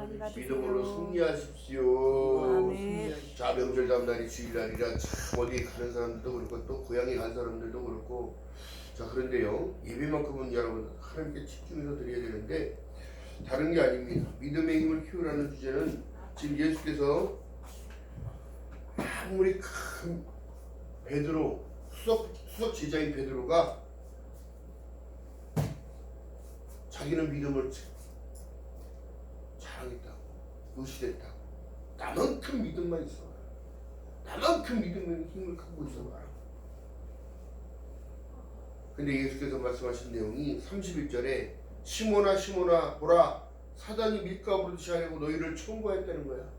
많이 받으세요. 믿음으로 승리하십시오. 아멘. 자, 명절 다음 날이 주일날이라 참 어디 가는 사람들도 그렇고 또 고향에 간 사람들도 그렇고, 자, 그런데요, 예배만큼은 여러분 하나님께 집중해서 드려야 되는데 다른 게 아닙니다. 믿음의 힘을 키우라는 주제는 지금 예수께서 아무리 큰 베드로, 수석 제자인 베드로가 자기는 믿음을 자랑했다고, 의시했다고, 나만큼 믿음만 있어라, 나만큼 믿음의 힘을 갖고 있어라. 근데 예수께서 말씀하신 내용이 31절에 시몬아 시몬아 보라, 사단이 밀가부르듯이 하려고 너희를 청구했다는 거야.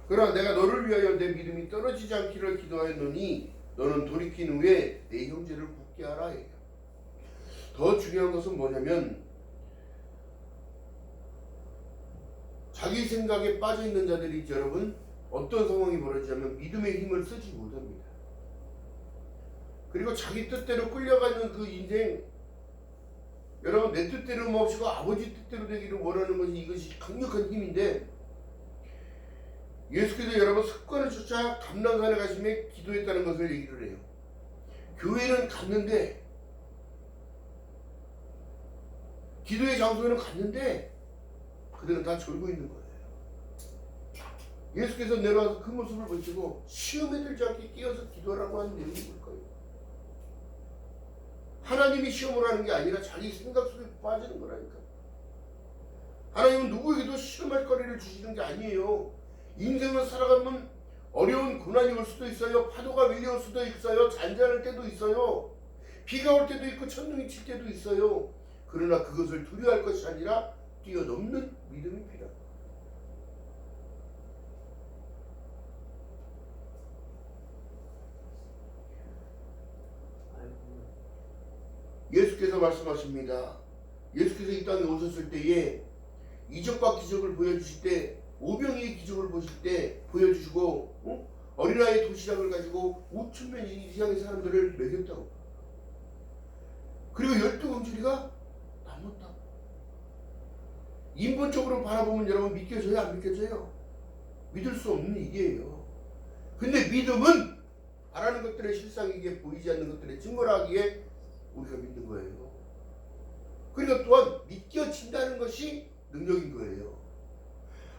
그러나 내가 너를 위하여 내 믿음이 떨어지지 않기를 기도하였노니 너는 돌이킨 후에 내 형제를 굳게 하라 해요. 더 중요한 것은 뭐냐면 자기 생각에 빠져 있는 자들이 여러분 어떤 상황이 벌어지냐면 믿음의 힘을 쓰지 못합니다. 그리고 자기 뜻대로 끌려가는 그 인생, 여러분 내 뜻대로 몹시고 아버지 뜻대로 되기를 원하는 것이 이것이 강력한 힘인데, 예수께서 여러분 습관을 쫓아 감람산에 가시며 기도했다는 것을 얘기를 해요. 교회는 갔는데, 기도의 장소에는 갔는데 그들은 다 졸고 있는 거예요. 예수께서 내려와서 그 모습을 보시고 시험에 들지 않게 끼어서 기도하라고 하는 내용이 뭘까요? 하나님이 시험을 하는 게 아니라 자기 생각 속에 빠지는 거라니까. 하나님은 누구에게도 시험할 거리를 주시는 게 아니에요. 인생을 살아가면 어려운 고난이 올 수도 있어요. 파도가 밀려올 수도 있어요. 잔잔할 때도 있어요. 비가 올 때도 있고 천둥이 칠 때도 있어요. 그러나 그것을 두려워할 것이 아니라 뛰어넘는 믿음이 필요합니다. 예수께서 말씀하십니다. 예수께서 이 땅에 오셨을 때에 이적과 기적을 보여주실 때, 오병이의 기적을 보실 때 보여주시고, 어린아이의 도시락을 가지고 5,000명 이상의 사람들을 먹였다고. 그리고 12광주리가 남았다고. 인본적으로 바라보면 여러분 믿겨져요? 안 믿겨져요? 믿을 수 없는 일이에요. 근데 믿음은 바라는 것들의 실상이기에 보이지 않는 것들의 증거를 하기에 우리가 믿는 거예요. 그러니까 또한 믿겨진다는 것이 능력인 거예요.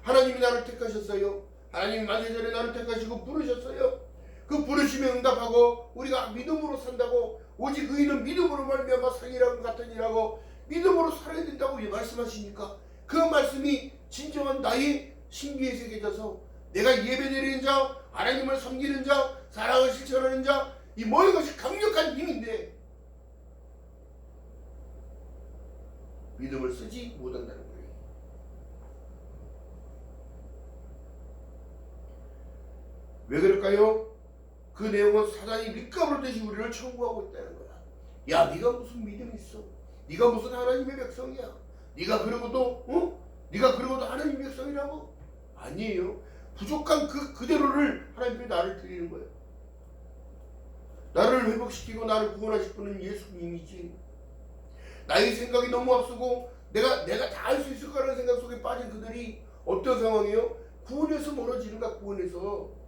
하나님이 나를 택하셨어요. 하나님이 만세전에 나를 택하시고 부르셨어요. 그 부르심에 응답하고 우리가 믿음으로 산다고, 오직 의인은 믿음으로 말미암아 상이라고 같은 일하고 믿음으로 살아야 된다고 말씀하시니까 그 말씀이 진정한 나의 신비에 새겨져서 내가 예배드리는 자, 하나님을 섬기는 자, 사랑을 실천하는 자, 이 모든 것이 강력한 힘인데 믿음을 쓰지 못한다는 거예요. 왜 그럴까요? 그 내용은 사단이 밀가부르듯이 우리를 청구하고 있다는 거야. 야, 네가 무슨 믿음이 있어? 네가 무슨 하나님의 백성이야? 네가 그러고도 네가 그러고도 하나님의 백성이라고? 아니에요. 부족한 그대로를 하나님이 나를 드리는 거예요. 나를 회복시키고 나를 구원하실 분은 예수님이지. 나의 생각이 너무 앞서고 내가 다 할 수 있을 거라는 생각 속에 빠진 그들이 어떤 상황이에요? 구원에서 멀어지는 거야. 구원에서.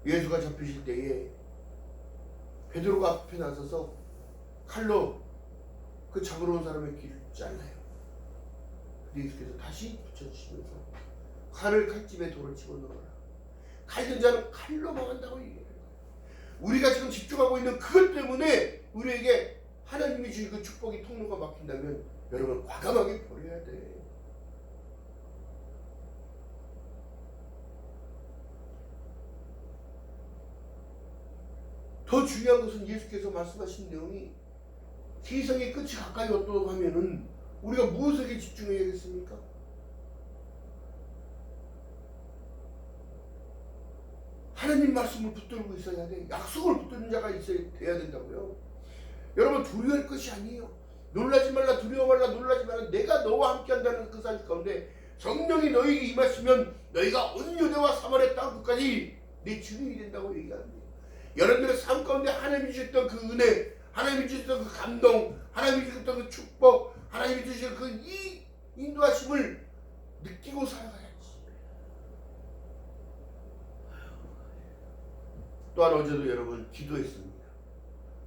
예수가 잡히실 때에 베드로가 앞에 나서서 칼로 그 잡으러 온 사람의 길을 잘라요. 근데 예수께서 다시 붙여주시면서 칼을 칼집에 돌을 집어넣어라. 칼든 자는 칼로 망한다고 얘기해요. 우리가 지금 집중하고 있는 그것 때문에 우리에게 하나님이 주신 그 축복의 통로가 막힌다면 여러분 과감하게 버려야 돼. 더 중요한 것은 예수께서 말씀하신 내용이 세상의 끝이 가까이 왔다고 하면은 우리가 무엇에게 집중해야겠습니까? 하나님 말씀을 붙들고 있어야 돼. 약속을 붙드는 자가 돼야 된다고요. 여러분 두려워할 것이 아니에요. 놀라지 말라, 두려워 말라, 놀라지 말라. 내가 너와 함께 한다는 그 사실 가운데 성령이 너희에게 임하시면 너희가 온 유대와 사마리아 땅 끝까지 내 증인이 된다고 얘기합니다. 여러분들의 삶 가운데 하나님이 주셨던 그 은혜, 하나님이 주셨던 그 감동, 하나님이 주셨던 그 축복, 하나님이 주셨던 그 이 인도하심을 느끼고 살아가야지. 또한 어제도 여러분 기도했습니다.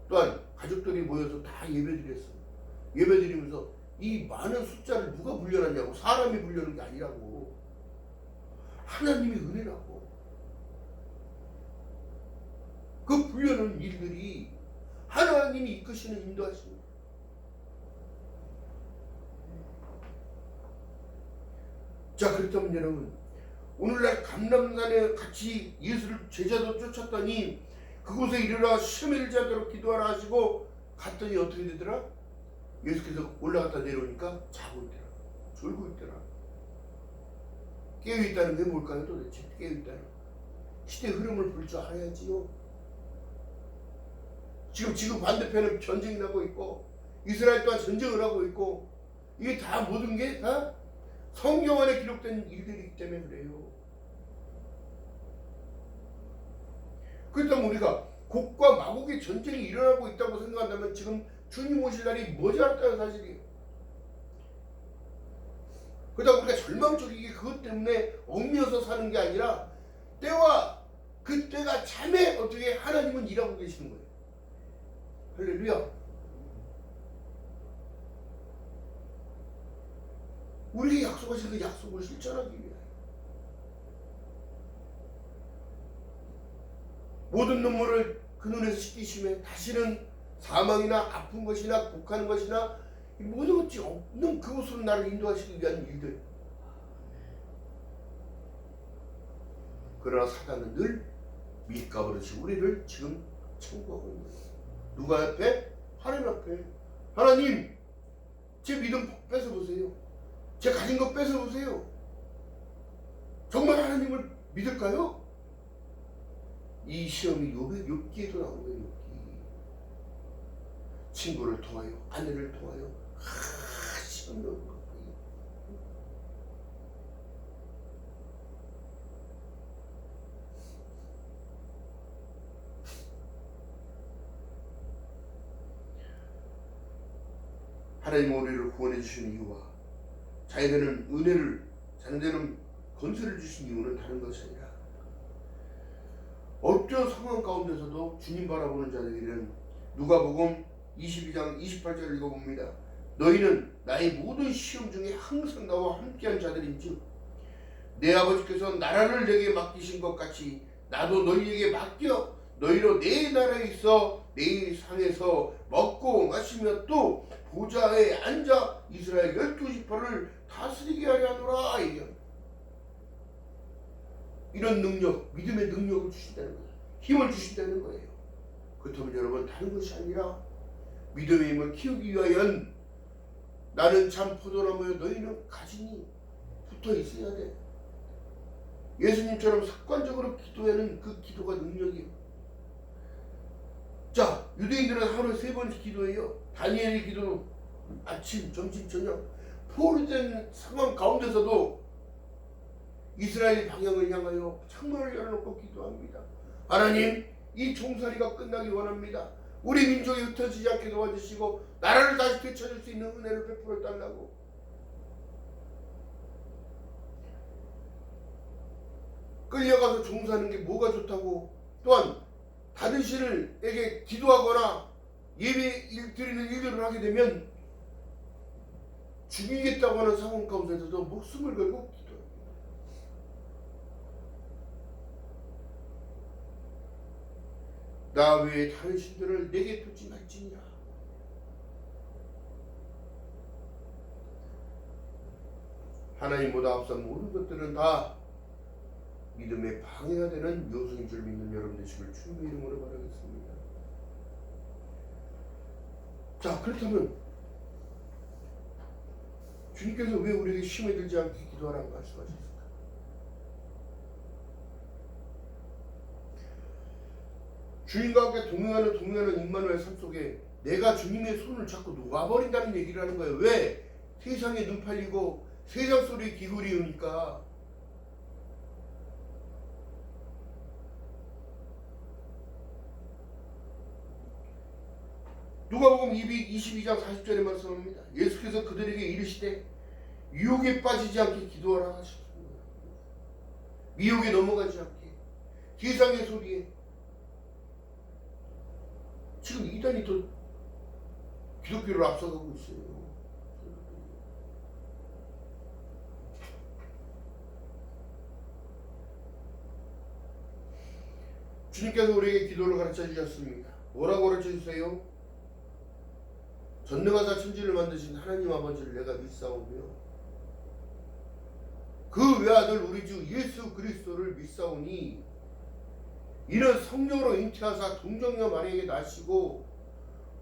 또한 가족들이 모여서 다 예배드렸습니다. 예배드리면서 이 많은 숫자를 누가 불려놨냐고. 사람이 불려놓은 게 아니라고. 하나님의 은혜라고. 그 불려놓은 일들이 하나님이 이끄시는 인도하십니다. 자, 그렇다면 여러분, 오늘날 감람산에 같이 예수를 제자도 쫓았더니 그곳에 이르러 시험에 들지 않도록 기도하라 하시고 갔더니 어떻게 되더라? 예수께서 올라갔다 내려오니까 자고 있더라. 졸고 있더라. 깨어있다는 게 뭘까요 도대체? 깨어있다는 시대 흐름을 볼 줄 알아야지요. 지금 반대편은 전쟁이 나고 있고 이스라엘 또한 전쟁을 하고 있고 이게 다 모든 게 다 성경 안에 기록된 일들이기 때문에 그래요. 그렇다면 우리가 곡과 마곡의 전쟁이 일어나고 있다고 생각한다면 지금 주님 오실 날이 머지않았다는 사실이에요. 그러다 우리가 절망적이게 그것 때문에 얽매여서 사는 게 아니라 때와 그 때가 참에 어떻게 하나님은 일하고 계시는 거예요. 할렐루야. 우리에게 약속하신 그 약속을 실천하기 위해 모든 눈물을 그 눈에서 씻기심에 다시는 사망이나 아픈 것이나 곡하는 것이나 모든 것이 없는 그곳으로 나를 인도하시기 위한 일들. 그러나 사단은 늘 밑가버릇이 우리를 지금 청구하고 있는 거예요. 누가 앞에? 하나님 앞에. 하나님, 제 믿음 뺏어보세요. 제 가진 것 뺏어보세요. 정말 하나님을 믿을까요? 이 시험이 욥기에도 나오는 거예요. 욥기. 친구를 통하여, 아내를 통하여 시험이 오는 거예요. 하나님 우리를 구원해 주시는 이유와 자기들은 은혜를, 자기들은 건설을 주신 이유는 다른 것이 아니라 어떤 상황 가운데서도 주님 바라보는 자들에게는 누가복음 22장 28절 읽어봅니다. 너희는 나의 모든 시험 중에 항상 나와 함께한 자들인즉 내 아버지께서 나라를 내게 맡기신 것 같이 나도 너희에게 맡겨 너희로 내 나라에 있어 내 상에서 먹고 마시며 또 보좌에 앉아 이스라엘 12지파를 다스리게 하려 하노라. 이런 능력, 믿음의 능력을 주신다는 거예요. 힘을 주신다는 거예요. 그렇다면 여러분 다른 것이 아니라 믿음의 힘을 키우기 위하여 나는 참 포도나무여 너희는 가지니 붙어 있어야 돼. 예수님처럼 습관적으로 기도하는 그 기도가 능력이에요. 자, 유대인들은 하루에 3번씩 기도해요. 다니엘의 기도 아침, 점심, 저녁. 포로된 상황 가운데서도 이스라엘 방향을 향하여 창문을 열어놓고 기도합니다. 하나님, 이 종살이가 끝나기 원합니다. 우리 민족이 흩어지지 않게 도와주시고 나라를 다시 되찾을 수 있는 은혜를 베풀어 달라고. 끌려가서 종사하는 게 뭐가 좋다고. 또한 다른 신에게 기도하거나 예배 드리는 일들을 하게 되면 죽이겠다고 하는 상황 가운데서도 목숨을 걸고 기도합니다. 나 외에 다른 신들을 내게 두지 말지니라. 하나님보다 앞선 모든 것들은 다 믿음에 방해가 되는 요소인 줄 믿는 여러분 되시길 주님의 이름으로 바라겠습니다. 자, 그렇다면 주님께서 왜 우리에게 시험에 들지 않게 기도하라고 말씀하셨을까? 주님과 함께 동행하는 임마누엘 삶 속에 내가 주님의 손을 잡고 녹아버린다는 얘기를 하는 거예요. 왜? 세상에 눈 팔리고 세상 소리에 귀 기울이니까. 누가복음 22장 40절에 말씀합니다. 예수께서 그들에게 이르시되 유혹에 빠지지 않게 기도하라 하셨습니다. 미혹에 넘어가지 않게, 세상의 소리에. 지금 이단이 또 기독교를 앞서가고 있어요. 주님께서 우리에게 기도를 가르쳐 주셨습니다. 뭐라고 가르쳐 주세요? 전능하사 천지를 만드신 하나님 아버지를 내가 믿사오며 그 외아들 우리 주 예수 그리스도를 믿사오니 이는 성령으로 잉태하사 동정녀 마리아에게 나시고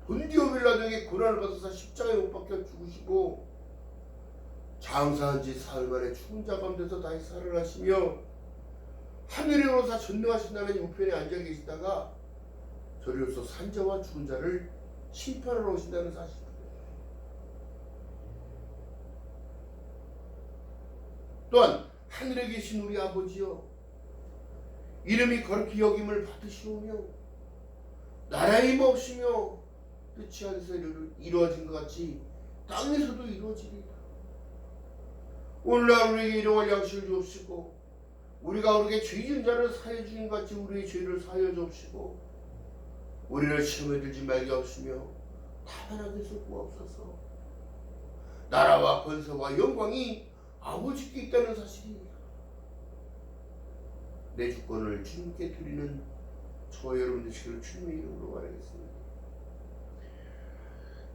본디오 빌라도에게 고난을 받아서 십자가에 못 박혀 죽으시고 장사한 지 사흘 만에 죽은 자 가운데서 다시 살아나시며 하늘에 오르사 전능하신 하나님 우편에 앉아 계시다가 저리로서 산자와 죽은 자를 심판하러 오신다는 사실입니다. 또한 하늘에 계신 우리 아버지여 이름이 거룩히 여김을 받으시오며 나라의 힘 없으며 뜻이 하늘에서 이루어진 것 같이 땅에서도 이루어지리이다. 오늘날 우리에게 일용할 양식을 주옵시고 우리가 우리에게 죄 지은 자를 사하여 주인 같이 우리의 죄를 사하여 주옵시고 우리를 시험에 들지 말게 하옵시며 다만 하게서 구하옵소서. 나라와 권세와 영광이 아버지께 있다는 사실입니다. 내 주권을 주님께 드리는 저와 여러분 되시기를 주님의 이름으로 바라겠습니다.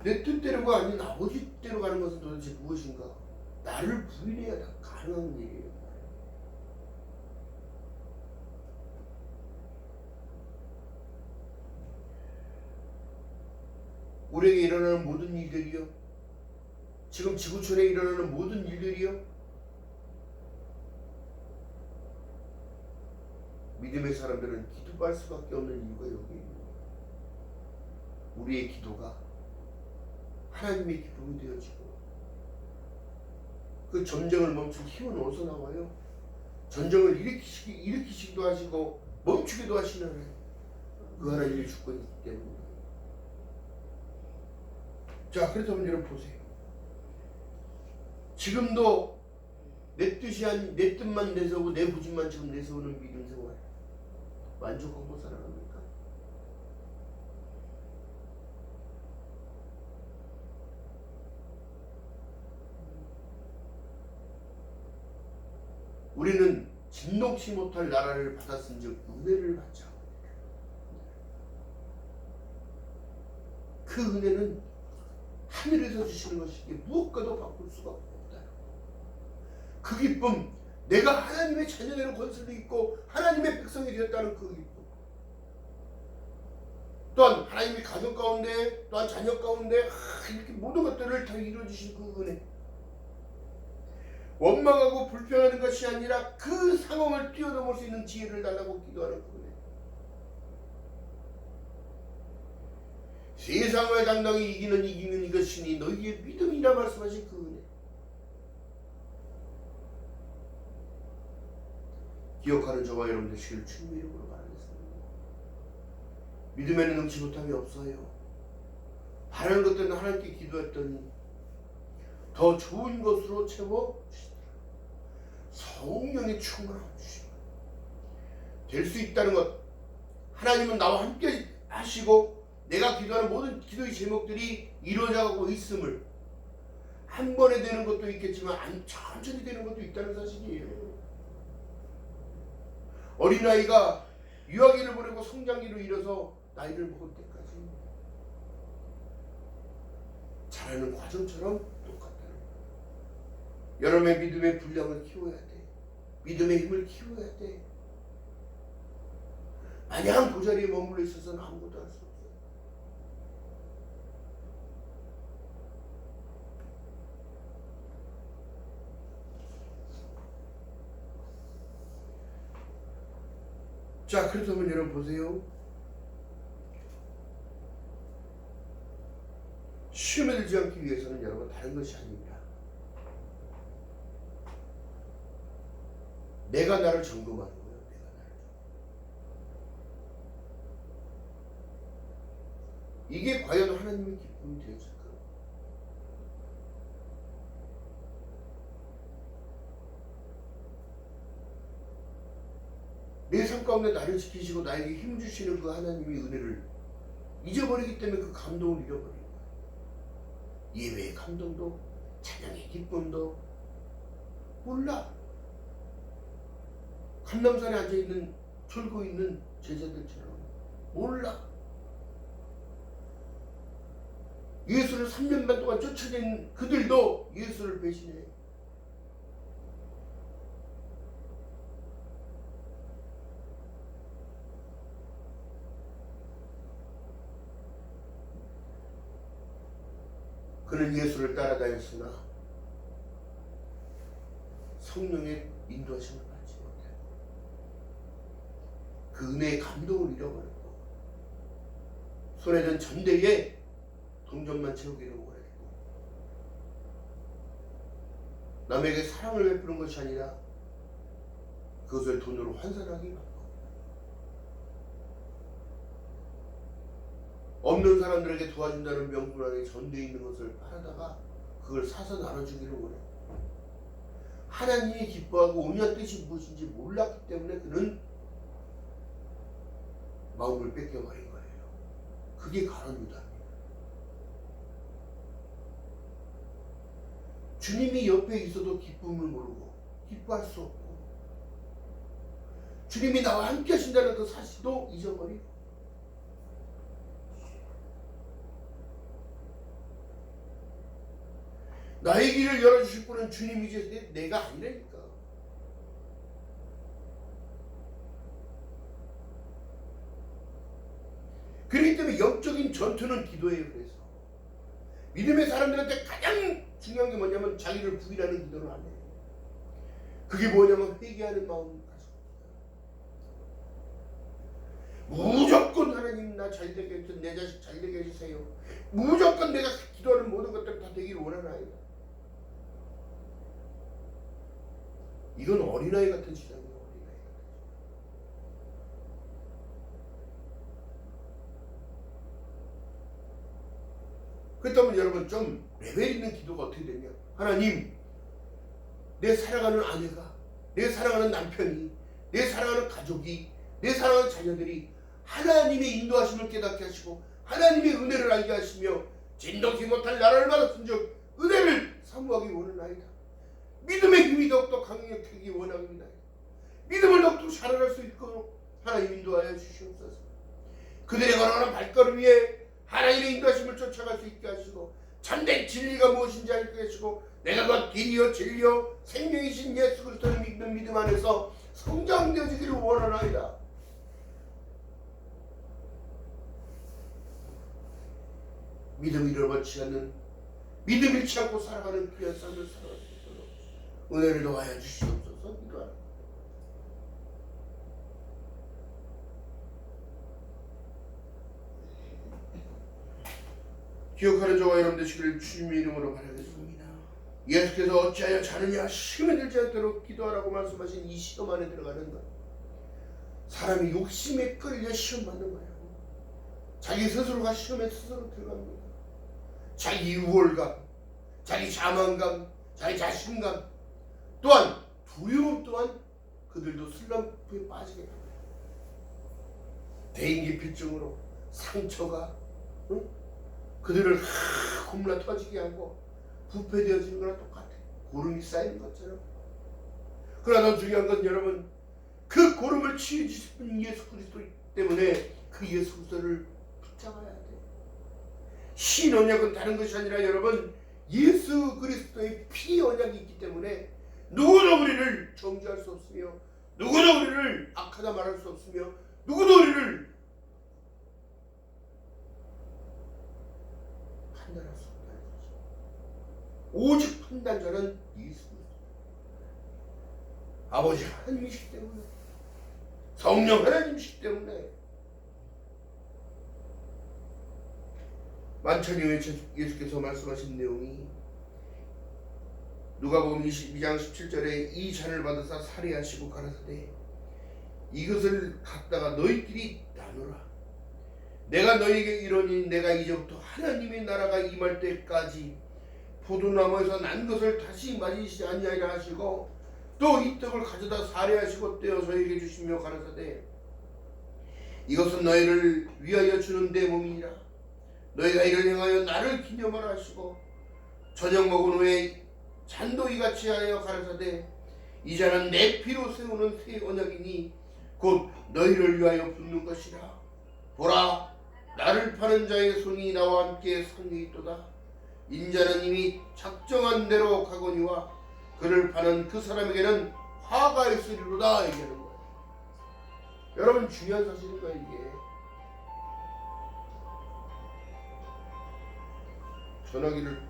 내 뜻대로가 아닌 아버지 뜻대로 가는 것은 도대체 무엇인가? 나를 부인해야 다 가능한 일이에요. 우리에게 일어나는 모든 일들이요, 지금 지구촌에 일어나는 모든 일들이요, 믿음의 사람들은 기도할 수밖에 없는 이유가 여기 있는 거예요. 우리의 기도가 하나님의 기쁨이 되어지고 그 전쟁을 멈출 힘은 어디서 나와요? 전쟁을 일으키시기도 하시고 멈추기도 하시는 그 하나님의 주권이 있기 때문에. 자, 그렇다면 여러분 보세요. 지금도 내 뜻이 아닌 내 뜻만 내세우고 내 부진만 지금 내세우는 믿음 생활 만족하고 살아갑니까? 우리는 진동치 못할 나라를 받았은즉 은혜를 받자. 그 은혜는 하늘에서 주시는 것이기에 무엇과도 바꿀 수가 없다. 그 기쁨, 내가 하나님의 자녀되는 권세도 있고 하나님의 백성이 되었다는 그 기쁨, 또한 하나님의 가정 가운데, 또한 자녀 가운데 이렇게 모든 것들을 다 이루어주신 그 은혜, 원망하고 불평하는 것이 아니라 그 상황을 뛰어넘을 수 있는 지혜를 달라고 기도하는 그 은혜, 세상을 당당히 이기는 이것이니 너희의 믿음이라 말씀하신 그 은혜, 기억하는 저와 여러분 되시기를 주님의 이름으로 바라겠습니다. 믿음에는 능치 못함이 없어요. 바라는 것들은 하나님께 기도했더니 더 좋은 것으로 채워 주시더라. 성령의 충만함 주시고 될 수 있다는 것, 하나님은 나와 함께 하시고 내가 기도하는 모든 기도의 제목들이 이루어져가고 있음을, 한 번에 되는 것도 있겠지만 천천히 되는 것도 있다는 사실이에요. 어린아이가 유아기를 보내고 성장기로 이뤄서 나이를 먹을 때까지 자라는 과정처럼 똑같다는 거예요. 여러분의 믿음의 분량을 키워야 돼. 믿음의 힘을 키워야 돼. 마냥 그 자리에 머물러 있어서는 아무것도 할 수 없어요. 자, 그렇다면 여러분 보세요. 시험에 들지 않기 위해서는 여러분 다른 것이 아닙니다. 내가 나를 점검하는 거예요. 내가 나를. 이게 과연 하나님의 기쁨이 되었을까? 내 삶 가운데 나를 지키시고 나에게 힘 주시는 그 하나님의 은혜를 잊어버리기 때문에 그 감동을 잃어버린 거예요. 예배의 감동도 찬양의 기쁨도 몰라. 감람산에 앉아있는 졸고 있는 제자들처럼 몰라. 예수를 3년 반 동안 쫓아낸 그들도 예수를 배신해. 그는 예수를 따라다녔으나 성령의 인도하심을 받지 못하고 그 은혜의 감동을 잃어버렸고 손에 든 전대에 동전만 채우기를 원했고 남에게 사랑을 베푸는 것이 아니라 그것을 돈으로 환산하기 바랐고 없는 사람들에게 도와준다는 명분 안에 전대에 있는 것을 팔아다가 그걸 사서 나눠주기를 원했고 하나님이 기뻐하고 온유한 뜻이 무엇인지 몰랐기 때문에 그는 마음을 뺏겨버린 거예요. 그게 가룟 유다입니다. 주님이 옆에 있어도 기쁨을 모르고 기뻐할 수 없고 주님이 나와 함께 하신다는 그 사실도 잊어버리고 나의 길을 열어주실 분은 주님이지 내가 아니라니까. 그렇기 때문에 영적인 전투는 기도예요. 그래서 믿음의 사람들한테 가장 중요한 게 뭐냐면 자기를 부인하는 기도를 안 해요. 그게 뭐냐면 회개하는 마음을 가지고 있어요. 무조건 하나님 나 잘되게 해주세요. 내 자식 잘되게 해주세요. 무조건 내가 기도하는 모든 것들 다 되기를 원하는 아이다. 이건 어린아이 같은 시장이에요. 어린아이 같은 시장. 그렇다면 여러분 좀 레벨 있는 기도가 어떻게 되냐? 하나님, 내 사랑하는 아내가, 내 사랑하는 남편이, 내 사랑하는 가족이, 내 사랑하는 자녀들이 하나님의 인도하심을 깨닫게 하시고 하나님의 은혜를 알게 하시며 진동치 못할 나라를 받았은즉 은혜를 사모하기 원하나이다. 믿음의 힘이 더욱더 강력하기 원합니다. 믿음을 더욱더 자라날 수 있도록 하나님 인도하여 주시옵소서. 그들의 걸어가는 발걸음 위에 하나님의 인도하심을 쫓아갈 수 있게 하시고 참된 진리가 무엇인지 알게 하시고 내가 그 길이요 진리요 생명이신 예수 그리스도를 믿는 믿음 안에서 성장되어지기를 원하나이다. 믿음 잃어버리지 않는 믿음 잃지 않고 살아가는 귀한 삶을 살아갈 수 있도록 은혜를 더하여 주시옵소서. 기도하라. 기억하는 저와 여러분 되시기를 주님의 이름으로 바라겠습니다. 예수께서 어찌하여 자느냐 시험에 들지 않도록 기도하라고 말씀하신 이 시험 안에 들어가는 것, 사람이 욕심에 끌려 시험 받는 거예요. 자기 스스로가 시험에 스스로 들어갑니다. 자기 우월감, 자기 자만감, 자기 자신감, 또한 두려움 또한 그들도 슬럼프에 빠지게 됩니다. 대인기피증으로 상처가 그들을 곰라 터지게 하고 부패되어지는 거랑 똑같아요. 고름이 쌓이는 것처럼. 그러나 더 중요한 건 여러분, 그 고름을 치유주실 분 예수 그리스도 때문에 그 예수 그리스도를 붙잡아야 돼요. 신언약은 다른 것이 아니라 여러분, 예수 그리스도의 피 언약이 있기 때문에 누구도 우리를 정죄할 수 없으며 누구도 우리를 악하다 말할 수 없으며 누구도 우리를 판단할 수 없다는 거죠. 오직 판단자는 예수 그리스도. 아버지 하나님이시기 때문에, 성령 하나님이시기 때문에 만찬 이후에 예수께서 말씀하신 내용이 누가복음 22장 17절에 이 잔을 받으사 살해하시고 가라사대 이것을 갖다가 너희끼리 나누라. 내가 너희에게 이르니 내가 이제부터 하나님의 나라가 임할 때까지 포도나무에서 난 것을 다시 맞이시 아니하리라 하시고 또 이 떡을 가져다 사례하시고 떼어 저에게 주시며 가라사대 이것은 너희를 위하여 주는 내 몸이니라. 너희가 이를 행하여 나를 기념하라 하시고 저녁 먹은 후에 잔도 이같이 하여 가라사대 이 잔은 내 피로 세우는 새 언약이니 곧 너희를 위하여 붓는 것이라. 보라 나를 파는 자의 손이 나와 함께 상에 있도다. 인자는 이미 작정한 대로 가거니와 그를 파는 그 사람에게는 화가 있으리로다 얘기하는 거예요. 여러분 중요한 사실인 거예요. 이게 전화기를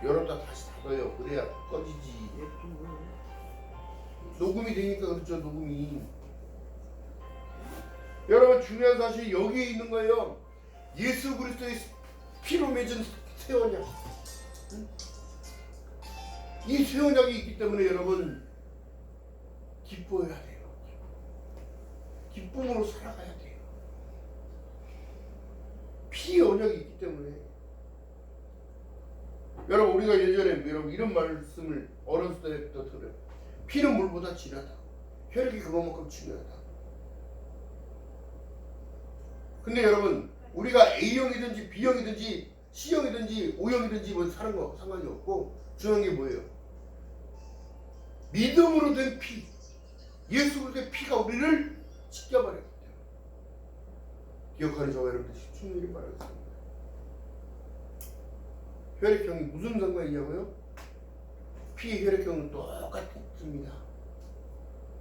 열었다 다시 닫아요. 그래야 꺼지지. 녹음이 되니까 그렇죠. 녹음이. 여러분 중요한 사실이 여기에 있는 거예요. 예수 그리스도의 피로 맺은 새 언약. 이 새 언약이 있기 때문에 여러분 기뻐해야 돼요. 기쁨으로 살아가야 돼요. 피 언약이 있기 때문에. 여러분 우리가 예전에 여러분 이런 말씀을 어렸을 때부터 들어요. 피는 물보다 진하다. 혈액이 그것만큼 중요하다. 근데 여러분 우리가 A형이든지 B형이든지 C형이든지 O형이든지 뭐 사는 거 상관이 없고 중요한 게 뭐예요? 믿음으로 된 피. 예수 그리스도의 피가 우리를 지켜버렸기 때문에. 기억하는 저와 여러분들 충분히 바라겠습니다. 혈액형이 무슨 상관이 있냐고요? 피의 혈액형은 똑같습니다.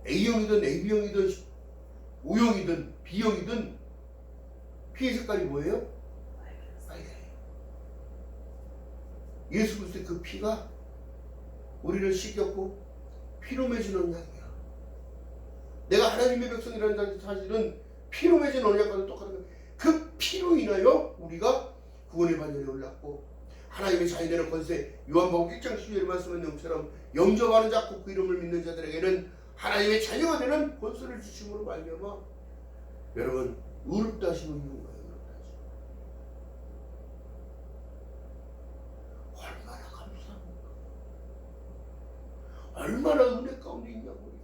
A형이든 AB형이든 O형이든 B형이든 피의 색깔이 뭐예요? 빨개요. 예수 그리스도의 그 피가 우리를 씻겼고 피로 맺은 언약이야. 내가 하나님의 백성이라는 사실은 피로 맺은 언약과도 똑같은 거예요. 그 피로 인하여 우리가 구원의 반열에 올랐고 하나님의 자녀되는 권세, 요한복음 1장 12절에 말씀한 내용처럼 영접하는 자 곧 그 이름을 믿는 자들에게는 하나님의 자녀가 되는 권세를 주심으로 말미암아 여러분 의롭다 하심을 입은 거예요. 얼마나 감사합니까? 얼마나 은혜 가운데 있냐고. 우리가.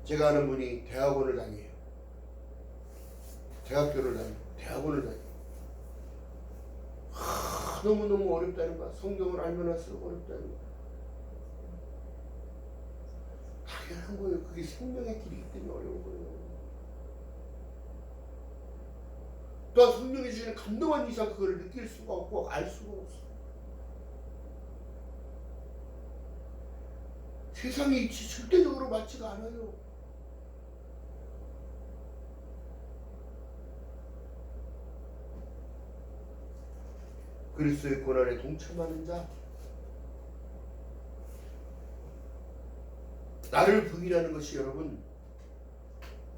제가 아는 분이 대학원을 다녀요. 대학교를 다니고 대학원을 다녀요. 너무너무 어렵다는 거야. 성경을 알면 할수록 어렵다는 거야. 당연한 거예요. 그게 생명의 길이기 때문에 어려운 거예요. 또한 성령이 주시는 감동한 이상 그걸 느낄 수가 없고 알 수가 없어. 세상이 절대적으로 맞지가 않아요. 그리스도의 고난에 동참하는 자, 나를 부인하는 것이 여러분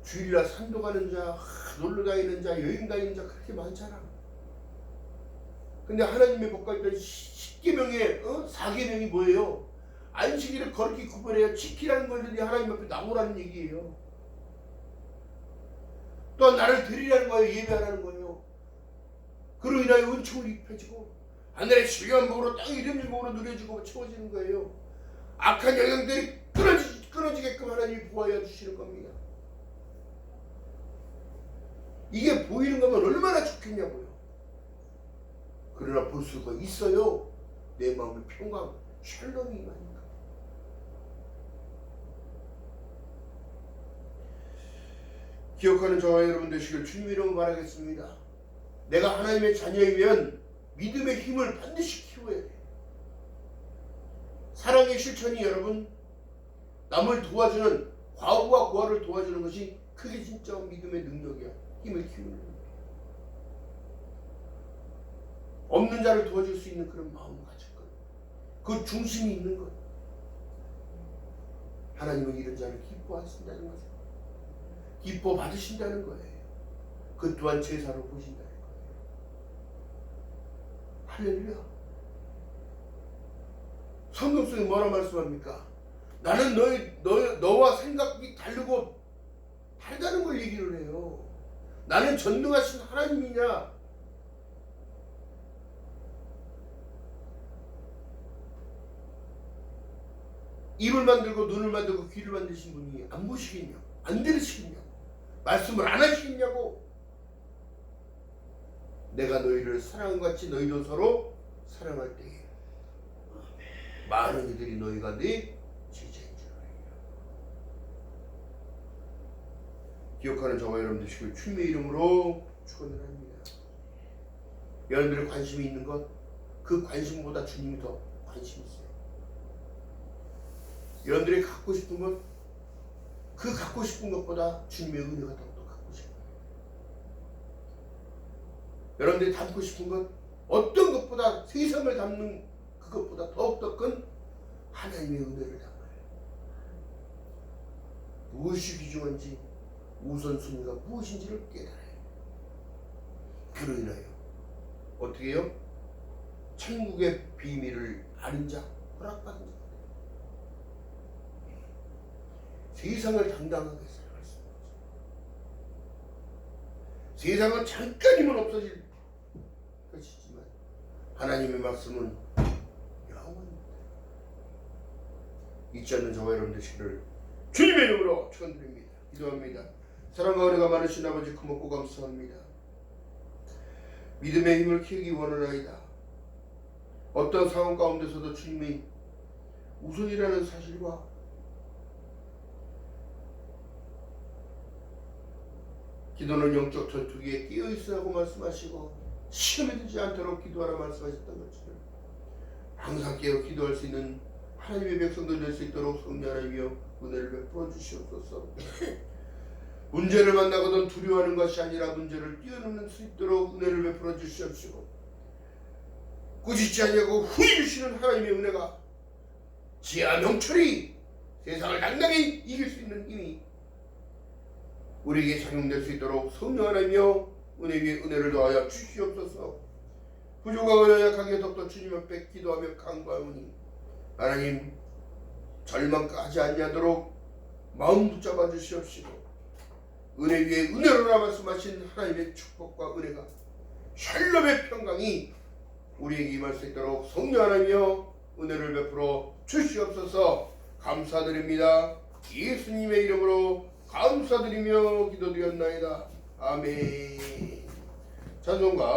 주일날 산도 가는 자, 놀러 다니는 자, 여행 다니는 자 그렇게 많잖아. 근데 하나님의 법과 있던 10계명의 4계명이 뭐예요? 안식일을 거룩히 구별해야 지키라는 것이 하나님 앞에 나오라는 얘기예요. 또한 나를 드리라는 거예요. 예배하라는 거예요. 그로 인하여 은총을 입혀지고 하늘의 신령한 복으로 땅 이름진 복으로 누려지고 채워지는 거예요. 악한 영향들이 끊어지게끔 하나님이 보호하여 주시는 겁니다. 이게 보이는 거면 얼마나 좋겠냐고요. 그러나 볼 수가 있어요. 내 마음의 평강, 샬롬이 임하니까. 기억하는 저와 여러분 되시길 주님 이름으로 바라겠습니다. 내가 하나님의 자녀이면 믿음의 힘을 반드시 키워야 돼. 사랑의 실천이 여러분 남을 도와주는 과부와 고아를 도와주는 것이 그게 진짜 믿음의 능력이야. 힘을 키우는 능력. 없는 자를 도와줄 수 있는 그런 마음을 가질 것. 그 중심이 있는 것. 하나님은 이런 자를 기뻐하신다는 거죠. 기뻐 받으신다는 거예요. 그 또한 제사로 보신다는 거예요. 할렐루야. 성경 속에 뭐라 말씀합니까? 나는 너와 생각이 다르고 다르다는 걸 얘기를 해요. 나는 전능하신 하나님이냐? 입을 만들고 눈을 만들고 귀를 만드신 분이 안 보시겠냐고, 안 들으시겠냐고, 말씀을 안 하시겠냐고. 내가 너희를 사랑한 것 같이 너희도 서로 사랑할 때에 많은 이들이 너희가 네 제자인 줄 알리라. 기억하는 저와 여러분 되시길 주님의 이름으로 축원을 합니다. 여러분들의 관심이 있는 것, 그 관심보다 주님이 더 관심이 있어요. 여러분들이 갖고 싶은 것, 그 갖고 싶은 것보다 주님의 은혜가 더욱더 갖고 싶어요. 여러분들이 담고 싶은 것, 어떤 것보다 세상을 담는 그것보다 더욱더 큰 하나님의 은혜를 담아요. 무엇이 귀중한지, 우선순위가 무엇인지를 깨달아요. 그로 인하여 어떻게 해요? 천국의 비밀을 아는 자, 허락받은 자, 세상을 당당하게 살아갈 수 있는 거죠. 세상은 잠깐이면 없어질 것이지만 하나님의 말씀은 영원입니다. 잊지 않는 저와 여러분 되시기를 주님의 이름으로 축원드립니다. 기도합니다. 사랑과 은혜가 많으신 아버지 고맙고 감사합니다. 믿음의 힘을 키우기 원하나이다. 어떤 상황 가운데서도 주님이 우선이라는 사실과 기도는 영적 전투기에 끼어있으라고 말씀하시고 시험에 들지 않도록 기도하라 말씀하셨던 것처럼 항상 깨어 기도할 수 있는 하나님의 백성들 될 수 있도록 성령 하나님이여 은혜를 베풀어 주시옵소서. 문제를 만나거든 두려워하는 것이 아니라 문제를 뛰어넘는 수 있도록 은혜를 베풀어 주시옵시고 꾸짖지 아니하고 후히 주시는 하나님의 은혜가 지혜와 명철이 세상을 당당히 이길 수 있는 힘이 우리에게 작용될 수 있도록 성령 하나님이여 은혜 위에 은혜를 더하여 주시옵소서. 부족하고 연약하게 더욱더 주님 앞에 기도하며 간구하오니 하나님 절망까지 아니하도록 마음 붙잡아 주시옵시고 은혜 위에 은혜로라 말씀하신 하나님의 축복과 은혜가 샬롬의 평강이 우리에게 임할 수 있도록 성령 하나님이여 은혜를 베풀어 주시옵소서. 감사드립니다. 예수님의 이름으로 감사드리며 기도드렸나이다. 아멘. 찬송가